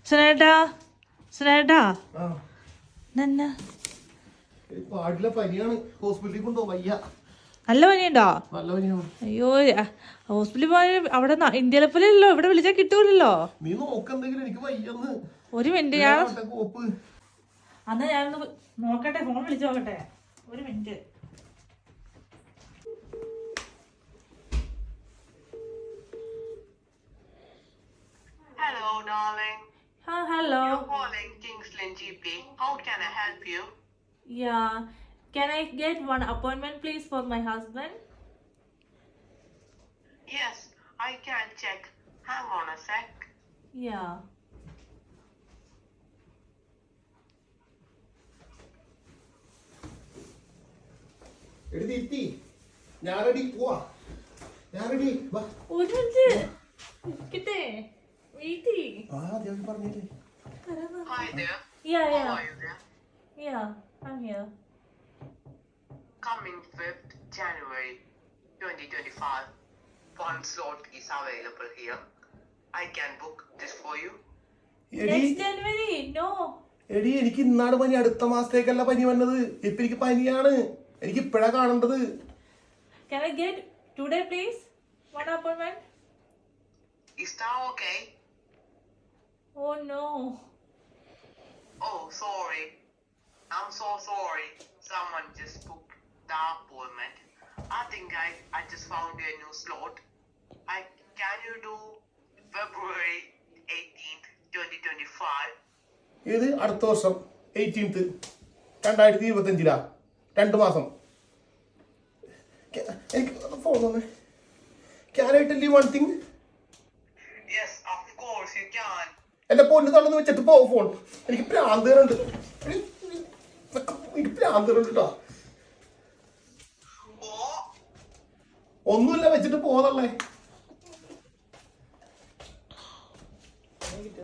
സുനേട്ടാ സുനേട്ടാ പാടില്ല, പനിയാണ്. ഹോസ്പിറ്റലിൽ കൊണ്ടോ വയ്യ. നല്ല പനിയുണ്ടോ? നല്ല പനിയാണ്. അയ്യോ ഹോസ്പിറ്റലിൽ പോയ അവിടെ ഇന്ത്യയിലെ പോലെയല്ലോ, ഇവിടെ വിളിച്ചാൽ കിട്ടൂലല്ലോ. നീ നോക്കെന്തെങ്കിലും, എനിക്ക് വയ്യന്ന്. ഒരു മിനിറ്റ് ഞാൻ അന്ന് ഞാനൊന്ന് നോക്കട്ടെ, ഫോൺ വിളിച്ചു നോക്കട്ടെ. ഒരു minute. Hello, darling. Hello. You're calling Kingsland GP. How can I help you? Yeah. Can I get one appointment, please, for my husband? Yes, I can check. Hang on a sec. Yeah. എഴുതി ഞാൻ ready, പോവാ. ഞാൻ ready. ഒരു minute കിട്ടേ വീട്ടി. പറഞ്ഞില്ലേ? Hi there. Yeah, How yeah. are you there? Yeah, I'm here. Coming 5th January 2025. One slot is available here. I can book this for you. Next January? No. എടി, എനിക്ക് ഇന്നാണ് പനി, അടുത്ത മാസത്തേക്കല്ല പനി വന്നത്. ഇപ്പൊ എനിക്ക് പനിയാണ്, എനിക്ക് ഇപ്പഴാ കാണേണ്ടത്. Can I get today, please? One appointment? Is that okay? Oh no. Oh, sorry. I'm so sorry. Someone just booked the appointment. I think I just found a new slot. Can you do February 18th, 2025? ഇത് അടുത്ത വർഷം 18th 2025 2 മാസം. എനിക്ക് phone തന്നെ. Can I tell you one thing? Yes, of course you can. എന്റെ പൊന്ന് തള്ളന്ന് വെച്ചിട്ട് പോ ഫോൺ. എനിക്ക് ഭ്രാന്ത് വരുന്നുണ്ട്. എനിക്ക് ഭ്രാന്ത് വരുന്നുണ്ട് കേട്ടോ. ഒന്നുമില്ല, വെച്ചിട്ട് പോന്നല്ലേ.